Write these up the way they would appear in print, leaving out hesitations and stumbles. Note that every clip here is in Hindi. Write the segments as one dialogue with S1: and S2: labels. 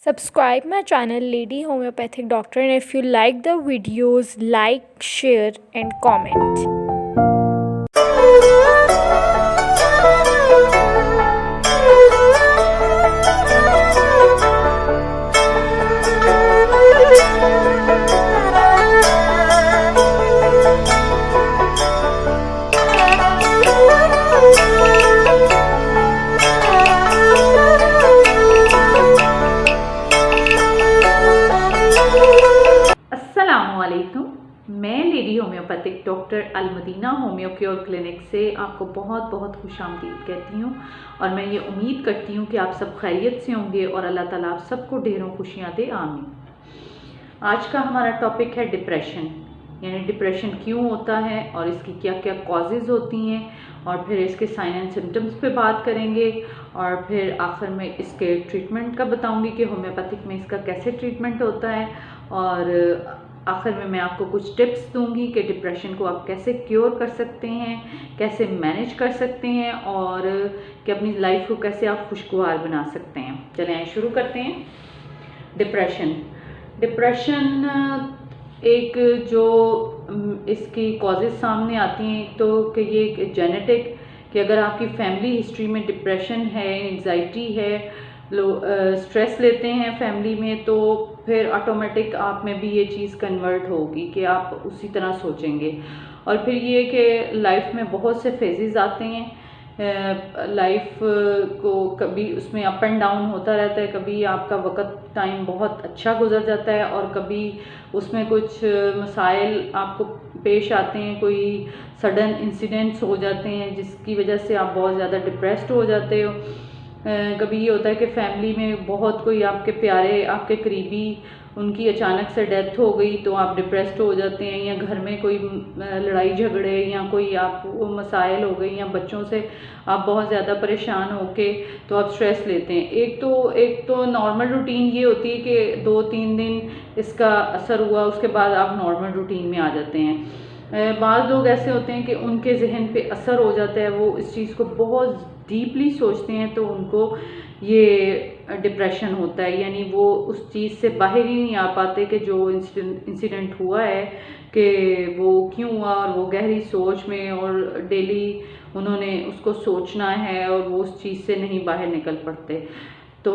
S1: Subscribe my channel Lady Homeopathic Doctor, and if you like the videos, like, share and comment.
S2: अस्सलामुअलैकुम। मैं lady homeopathic doctor Al Madina homeo cure clinic से आपको बहुत बहुत खुशामदीद कहती हूँ और मैं ये उम्मीद करती हूँ कि आप सब खैरियत से होंगे और अल्लाह ताला आप सबको ढेरों खुशियाँ दे, आमीन। आज का हमारा टॉपिक है डिप्रेशन, यानी डिप्रेशन क्यों होता है और इसकी क्या क्या कॉजेज़ होती हैं, और फिर इसके साइन एंड सिम्टम्स पे बात करेंगे, और फिर आखिर में इसके ट्रीटमेंट का बताऊंगी कि होम्योपैथिक में इसका कैसे ट्रीटमेंट होता है, और आखिर में मैं आपको कुछ टिप्स दूंगी कि डिप्रेशन को आप कैसे क्योर कर सकते हैं, कैसे मैनेज कर सकते हैं, और कि अपनी लाइफ को कैसे आप खुशगवार बना सकते हैं। चलें आइए शुरू करते हैं। डिप्रेशन एक जो इसकी कॉजेज़ सामने आती हैं, तो कि ये एक जेनेटिक, कि अगर आपकी फैमिली हिस्ट्री में डिप्रेशन है, एंजाइटी है, स्ट्रेस लेते हैं फैमिली में, तो फिर ऑटोमेटिक आप में भी ये चीज़ कन्वर्ट होगी कि आप उसी तरह सोचेंगे। और फिर ये कि लाइफ में बहुत से फेजेस आते हैं, लाइफ को कभी उसमें अप एंड डाउन होता रहता है, कभी आपका वक्त टाइम बहुत अच्छा गुजर जाता है और कभी उसमें कुछ मसाइल आपको पेश आते हैं, कोई सडन इंसिडेंट्स हो जाते हैं जिसकी वजह से आप बहुत ज़्यादा डिप्रेस्ड हो जाते हो। कभी ये होता है कि फैमिली में बहुत कोई आपके प्यारे, आपके करीबी, उनकी अचानक से डेथ हो गई तो आप डिप्रेस्ड हो जाते हैं, या घर में कोई लड़ाई झगड़े या कोई आप मसाइल हो गई, या बच्चों से आप बहुत ज़्यादा परेशान होके तो आप स्ट्रेस लेते हैं। एक तो नॉर्मल रूटीन ये होती है कि 2-3 दिन इसका असर हुआ, उसके बाद आप नॉर्मल रूटीन में आ जाते हैं। बाज़ लोग ऐसे होते हैं कि उनके जहन पे असर हो जाता है, वो इस चीज़ को बहुत डीपली सोचते हैं, तो उनको ये डिप्रेशन होता है, यानी वो उस चीज़ से बाहर ही नहीं आ पाते कि जो इंसिडेंट हुआ है कि वो क्यों हुआ, और वो गहरी सोच में और डेली उन्होंने उसको सोचना है और वो उस चीज़ से नहीं बाहर निकल पड़ते। तो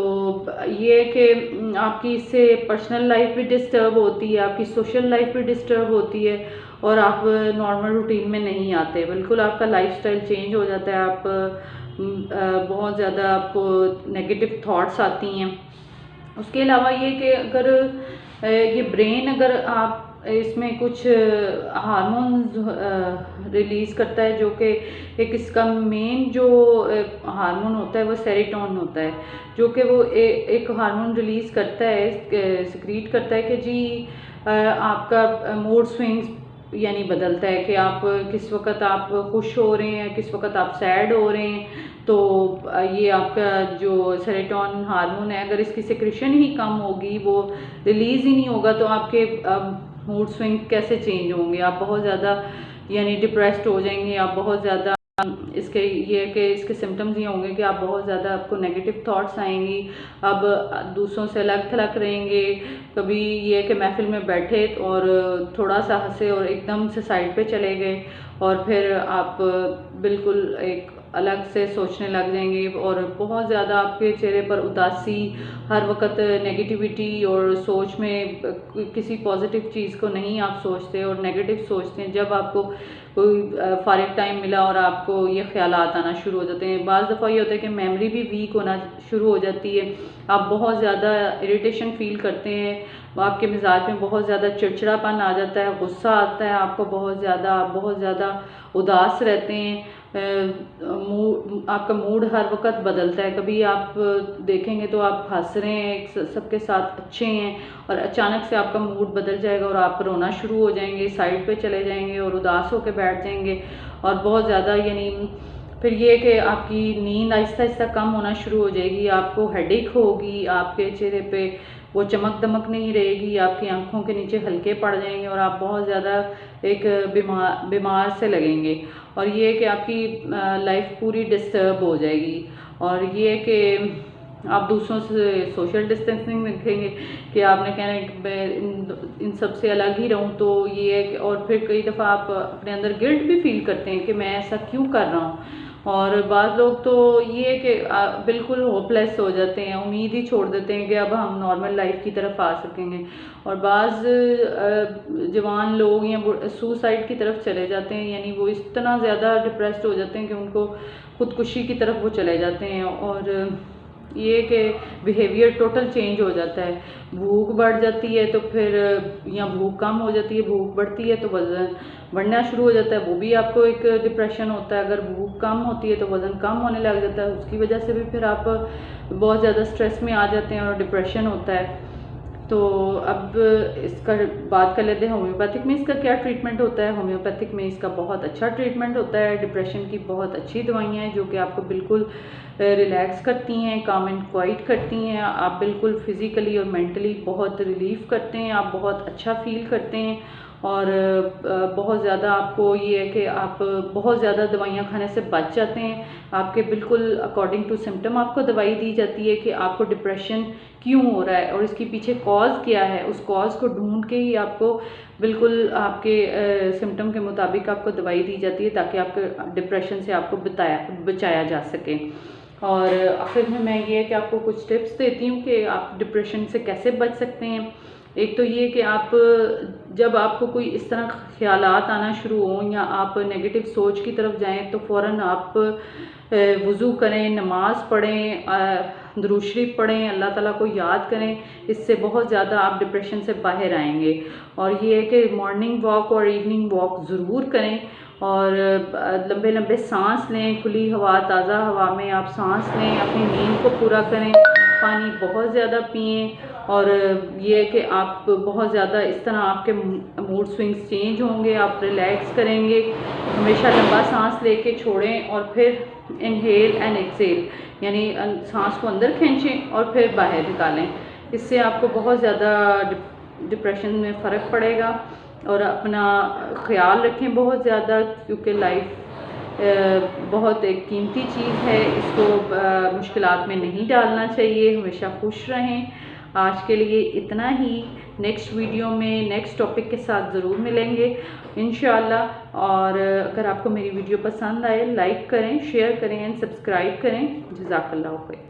S2: ये कि आपकी इससे पर्सनल लाइफ भी डिस्टर्ब होती है, आपकी सोशल लाइफ भी डिस्टर्ब होती है, और आप नॉर्मल रूटीन में नहीं आते, बिल्कुल आपका लाइफस्टाइल चेंज हो जाता है, आप बहुत ज़्यादा आपको नेगेटिव थॉट्स आती हैं। उसके अलावा ये कि अगर ये ब्रेन, अगर आप इसमें कुछ हार्मोन्स रिलीज़ करता है, जो कि एक इसका मेन जो हार्मोन होता है वो सेरोटोनिन होता है, जो कि वो एक हार्मोन रिलीज़ करता है, सिक्रीट करता है कि जी आपका मूड स्विंग्स यानी बदलता है कि आप किस वक़्त आप खुश हो रहे हैं, किस वक़्त आप सैड हो रहे हैं। तो ये आपका जो सेरोटोनिन हार्मोन है, अगर इसकी सिक्रीशन ही कम होगी, वो रिलीज़ ही नहीं होगा, तो आपके मूड स्विंग कैसे चेंज होंगे, आप बहुत ज़्यादा यानी डिप्रेस्ड हो जाएंगे, आप बहुत ज़्यादा इसके ये कि इसके सिम्टम्स ये होंगे कि आप बहुत ज़्यादा, आपको नेगेटिव थॉट्स आएंगी, अब दूसरों से अलग थलग रहेंगे। कभी ये कि महफिल में बैठे और थोड़ा सा हंसे और एकदम से साइड पे चले गए, और फिर आप बिल्कुल एक अलग से सोचने लग जाएंगे, और बहुत ज़्यादा आपके चेहरे पर उदासी, हर वक्त नेगेटिविटी, और सोच में किसी पॉजिटिव चीज़ को नहीं आप सोचते और नेगेटिव सोचते हैं। जब आपको कोई फारिग टाइम मिला और आपको ये ख्यालात आना शुरू हो जाते हैं, बाज़ दफ़ा ये होता है कि मेमोरी भी वीक होना शुरू हो जाती है, आप बहुत ज़्यादा इरिटेशन फील करते हैं, आपके मिजाज में बहुत ज़्यादा चिड़चिड़ापन आ जाता है, गुस्सा आता है आपको बहुत ज़्यादा उदास रहते हैं, आपका मूड हर वक्त बदलता है। कभी आप देखेंगे तो आप हंस रहे हैं, सबके साथ अच्छे हैं, और अचानक से आपका मूड बदल जाएगा और आप रोना शुरू हो जाएंगे, साइड पे चले जाएंगे और उदास होकर बैठ जाएंगे, और बहुत ज़्यादा यानी फिर ये कि आपकी नींद आहिस्ता आहिस्ता कम होना शुरू हो जाएगी, आपको हेडेक होगी, आपके चेहरे पे वो चमक दमक नहीं रहेगी, आपकी आंखों के नीचे हल्के पड़ जाएंगे, और आप बहुत ज़्यादा एक बीमार से लगेंगे, और ये कि आपकी लाइफ पूरी डिस्टर्ब हो जाएगी। और ये कि आप दूसरों से सोशल डिस्टेंसिंग रखेंगे कि आपने कहना है कि मैं इन सब से अलग ही रहूं, तो ये है कि और फिर कई दफ़ा आप अपने अंदर गिल्ट भी फील करते हैं कि मैं ऐसा क्यों कर रहा हूँ। और बाद लोग तो ये है कि बिल्कुल होपलेस हो जाते हैं, उम्मीद ही छोड़ देते हैं कि अब हम नॉर्मल लाइफ की तरफ आ सकेंगे। और बाज़ जवान लोग या सुसाइड की तरफ चले जाते हैं, यानी वो इतना ज़्यादा डिप्रेस्ड हो जाते हैं कि उनको खुदकुशी की तरफ वो चले जाते हैं। और ये कि बिहेवियर टोटल चेंज हो जाता है, भूख बढ़ जाती है तो फिर, या भूख कम हो जाती है, भूख बढ़ती है तो वज़न बढ़ना शुरू हो जाता है, वो भी आपको एक डिप्रेशन होता है। अगर भूख कम होती है तो वज़न कम होने लग जाता है, उसकी वजह से भी फिर आप बहुत ज़्यादा स्ट्रेस में आ जाते हैं और डिप्रेशन होता है। तो अब इसका बात कर लेते हैं होम्योपैथिक में इसका क्या ट्रीटमेंट होता है। होम्योपैथिक में इसका बहुत अच्छा ट्रीटमेंट होता है। डिप्रेशन की बहुत अच्छी दवाइयाँ हैं जो कि आपको बिल्कुल रिलैक्स करती हैं, काम एंड क्वाइट करती हैं। आप बिल्कुल फिज़िकली और मेंटली बहुत रिलीफ करते हैं, आप बहुत अच्छा फील करते हैं। और बहुत ज़्यादा आपको ये है कि आप बहुत ज़्यादा दवाइयाँ खाने से बच जाते हैं। आपके बिल्कुल अकॉर्डिंग टू सिम्टम आपको दवाई दी जाती है कि आपको डिप्रेशन क्यों हो रहा है और इसके पीछे कॉज क्या है। उस कॉज को ढूंढ के ही आपको बिल्कुल आपके सिम्टम के मुताबिक आपको दवाई दी जाती है ताकि आपके डिप्रेशन से आपको बचाया जा सके। और आखिर में मैं ये है कि आपको कुछ टिप्स देती हूँ कि आप डिप्रेशन से कैसे बच सकते हैं। एक तो ये कि आप जब आपको कोई इस तरह ख्यालात आना शुरू हों या आप नेगेटिव सोच की तरफ जाएं तो फ़ौरन आप वज़ू करें, नमाज़ पढ़ें, दुरूद शरीफ पढ़ें, अल्लाह ताला को याद करें। इससे बहुत ज़्यादा आप डिप्रेशन से बाहर आएंगे। और ये है कि मॉर्निंग वॉक और इवनिंग वॉक ज़रूर करें और लंबे लंबे सांस लें, खुली हवा, ताज़ा हवा में आप सांस लें, अपनी नींद को पूरा करें, पानी बहुत ज़्यादा पिएं। और ये है कि आप बहुत ज़्यादा इस तरह आपके मूड स्विंग्स चेंज होंगे, आप रिलैक्स करेंगे। हमेशा लंबा सांस लेके छोड़ें और फिर इनहेल एंड एक्सेल, यानी सांस को अंदर खींचें और फिर बाहर निकालें। इससे आपको बहुत ज़्यादा डिप्रेशन में फ़र्क पड़ेगा। और अपना ख्याल रखें बहुत ज़्यादा, क्योंकि लाइफ बहुत एक कीमती चीज़ है, इसको मुश्किलात में नहीं डालना चाहिए। हमेशा खुश रहें। आज के लिए इतना ही। नेक्स्ट वीडियो में नेक्स्ट टॉपिक के साथ ज़रूर मिलेंगे इंशाअल्लाह। और अगर आपको मेरी वीडियो पसंद आए, लाइक करें, शेयर करें एंड सब्सक्राइब करें। जज़ाकल्लाह खैर।